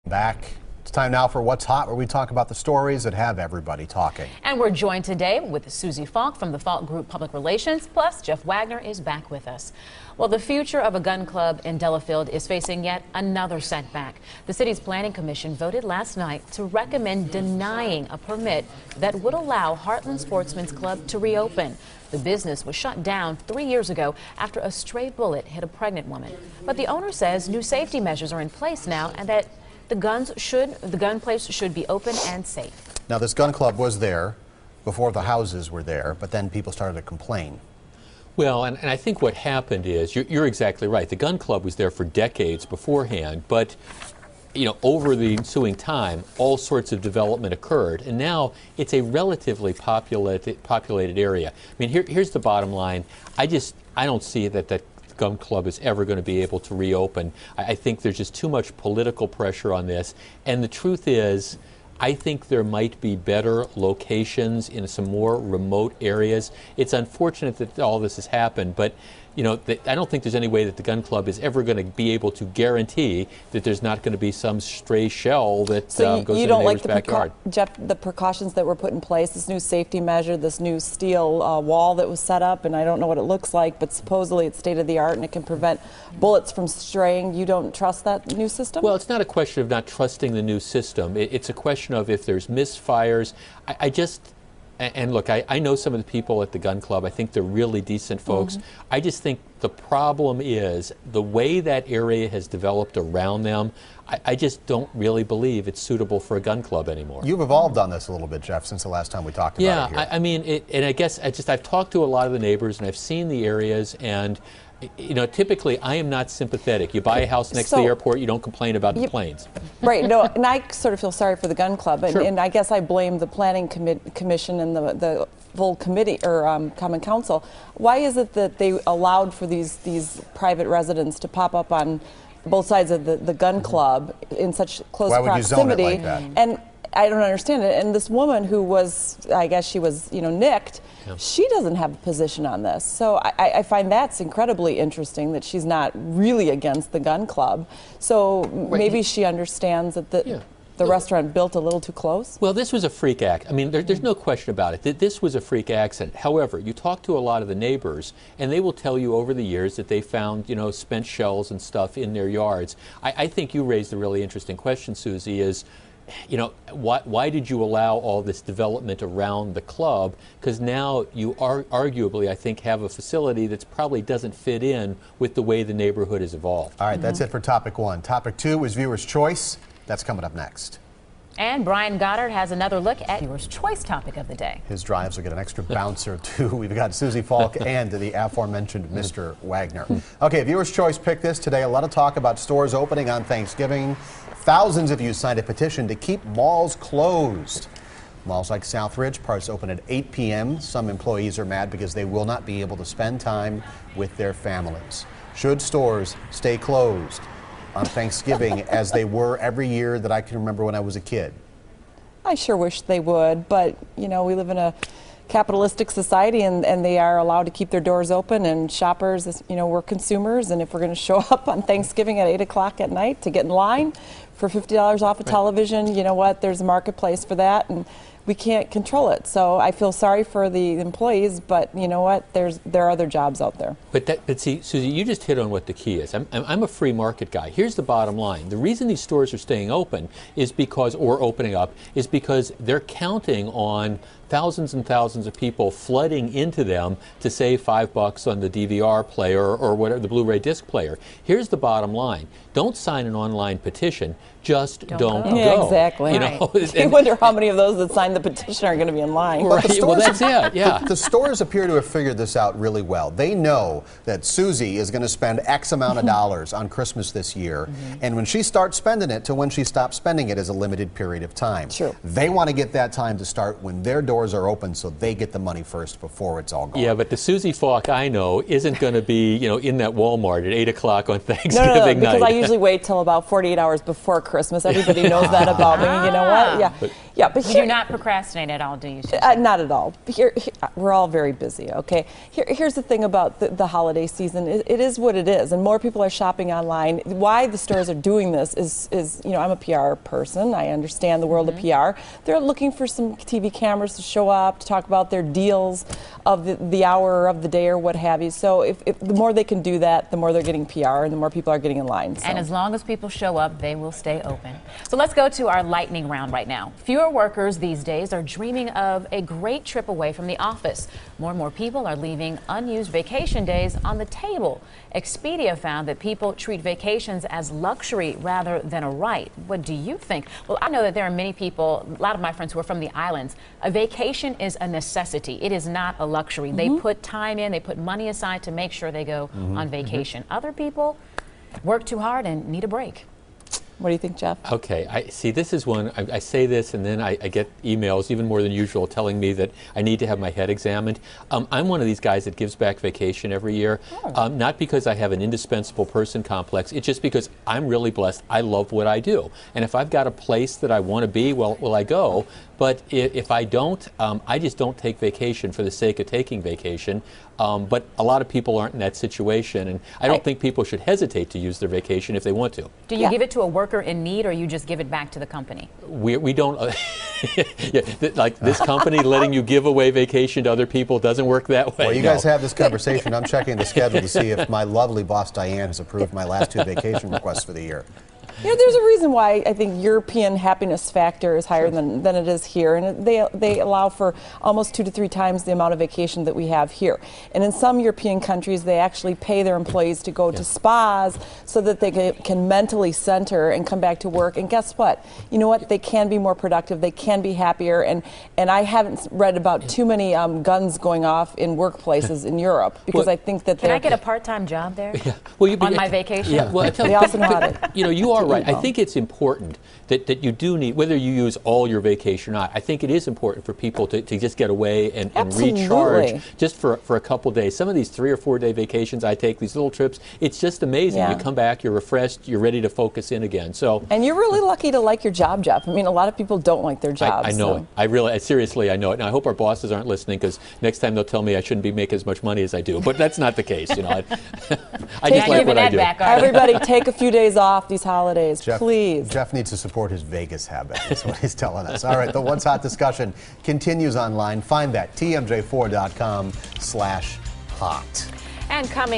Back. It's time now for What's Hot, where we talk about the stories that have everybody talking. And we're joined today with Susie Falk from the Falk Group Public Relations, plus Jeff Wagner is back with us. Well, the future of a gun club in Delafield is facing yet another setback. The city's planning commission voted last night to recommend denying a permit that would allow Heartland Sportsmans Club to reopen. The business was shut down 3 years ago after a stray bullet hit a pregnant woman. But the owner says new safety measures are in place now and that the gun place should be open and safe. Now, this gun club was there before the houses were there, but then people started to complain. Well, and I think what happened is, you're exactly right. The gun club was there for decades beforehand, but over the ensuing time, all sorts of development occurred, and now it's a relatively populated area. I mean, here's the bottom line. I don't see that gun club is ever going to be able to reopen. I think there's just too much political pressure on this, and the truth is, I think there might be better locations in some more remote areas. It's unfortunate that all this has happened, but I don't think there's any way that the gun club is ever going to be able to guarantee that there's not going to be some stray shell that goes in the neighbor's backyard. Jeff, the precautions that were put in place, this new safety measure, this new steel wall that was set up, and I don't know what it looks like, but supposedly it's state-of-the-art and it can prevent bullets from straying. You don't trust that new system? Well, it's not a question of not trusting the new system. It's a question of if there's misfires. And look, I know some of the people at the gun club. I think they're really decent folks. I just think the problem is the way that area has developed around them. I just don't really believe it's suitable for a gun club anymore. You've evolved on this a little bit, Jeff, since the last time we talked about it here. Yeah, I mean, and I guess I've talked to a lot of the neighbors and I've seen the areas, and typically I am not sympathetic. You buy a house next to the airport, you don't complain about the planes. Right, no, and I sort of feel sorry for the gun club, and I guess I blame the planning commission and the full committee or common council. Why is it that they allowed for these private residents to pop up on both sides of the gun club in such close proximity? Why would you zone it like that? And I don't understand it. And this woman who was, I guess she was, nicked, she doesn't have a position on this. So I find that's incredibly interesting that she's not really against the gun club. So maybe she understands that the restaurant built a little too close? Well, this was a freak accident. I mean, there's no question about it. This was a freak accident. However, you talk to a lot of the neighbors, and they will tell you over the years that they found, spent shells and stuff in their yards. I think you raised a really interesting question, Susie, is, why did you allow all this development around the club? Because now you arguably, I think, have a facility that probably doesn't fit in with the way the neighborhood has evolved. All right, that's it for topic one. Topic two is Viewer's Choice. That's coming up next. And Brian Goddard has another look at Viewer's Choice topic of the day. His drives will get an extra bounce or two. We've got Susie Falk and the aforementioned Mr. Wagner. Okay, Viewer's Choice picked this today. A lot of talk about stores opening on Thanksgiving. Thousands of you signed a petition to keep malls closed. Malls like Southridge, parts open at 8 p.m. Some employees are mad because they will not be able to spend time with their families. Should stores stay closed on Thanksgiving as they were every year that I can remember when I was a kid? I sure wish they would, but we live in a capitalistic society, and they are allowed to keep their doors open, and shoppers, we're consumers, and if we're going to show up on Thanksgiving at 8 o'clock at night to get in line for $50 off a television, you know what, there's a marketplace for that, and we can't control it. So I feel sorry for the employees, but you know what, there are other jobs out there. But see, Susie, you just hit on what the key is. I'm a free market guy. Here's the bottom line. The reason these stores are staying open is because, or opening up, is because they're counting on thousands and thousands of people flooding into them to save $5 on the DVR player or whatever, the Blu-ray disc player. Here's the bottom line. Don't sign an online petition. Just don't go. Yeah, exactly. I wonder how many of those that signed the petition are going to be in line. Right. Well, that's it. Yeah. The stores appear to have figured this out really well. They know that Susie is going to spend X amount of dollars on Christmas this year, and when she starts spending it to when she stops spending it is a limited period of time. True. They want to get that time to start when their door stores are open so they get the money first before it's all gone. Yeah, but the Susie Falk I know isn't going to be, in that Walmart at 8 o'clock on Thanksgiving no, night. because I usually wait till about 48 hours before Christmas. Everybody knows that about me. You know what? Yeah, but you do not procrastinate at all, do you? Not at all. Here, we're all very busy, okay? Here's the thing about the holiday season. It is what it is, and more people are shopping online. Why the stores are doing this is I'm a PR person. I understand the world of PR. They're looking for some TV cameras to show up, to talk about their deals of the hour of the day or what have you. So if the more they can do that, the more they're getting PR and the more people are getting in line. So. And as long as people show up, they will stay open. So let's go to our lightning round right now. Fewer workers these days are dreaming of a great trip away from the office. More and more people are leaving unused vacation days on the table. Expedia found that people treat vacations as luxury rather than a right. What do you think? Well, I know that there are many people, a lot of my friends who are from the islands. A vacation is a necessity. It is not a luxury. They put time in, they put money aside to make sure they go on vacation. Other people work too hard and need a break. What do you think, Jeff? Okay, I see. This is one. I say this, and then I get emails, even more than usual, telling me that I need to have my head examined. I'm one of these guys that gives back vacation every year, not because I have an indispensable person complex. It's just because I'm really blessed. I love what I do, and if I've got a place that I want to be, well, I go. But if I don't, I just don't take vacation for the sake of taking vacation. But a lot of people aren't in that situation, and I don't think people should hesitate to use their vacation if they want to. Do you give it to a worker in need, or you just give it back to the company? We don't. Like this company letting you give away vacation to other people doesn't work that way. Well, you guys have this conversation. I'm checking the schedule to see if my lovely boss Diane has approved my last 2 vacation requests for the year. There's a reason why I think European happiness factor is higher than it is here, and they allow for almost 2 to 3 times the amount of vacation that we have here. And in some European countries, they actually pay their employees to go to spas so that they can mentally center and come back to work. And guess what? You know what? They can be more productive. They can be happier. And I haven't read about too many guns going off in workplaces in Europe because I think that Can I get a part-time job there? Well, on my vacation? Yeah. Well, I tell they also know how to. You are right. I think it's important that you do need, whether you use all your vacation or not, I think it is important for people to just get away and recharge just for a couple days. Some of these 3 or 4 day vacations I take, these little trips, it's just amazing. You come back, you're refreshed, you're ready to focus in again. And you're really lucky to like your job, Jeff. I mean, a lot of people don't like their jobs. I know it. Seriously, I know it. And I hope our bosses aren't listening, because next time they'll tell me I shouldn't be making as much money as I do. But that's not the case. I just like what I do. Everybody take a few days off these holidays, please. Jeff needs to support his Vegas habit. That's what he's telling us. All right, the What's Hot discussion continues online. Find that, tmj4.com/hot. And coming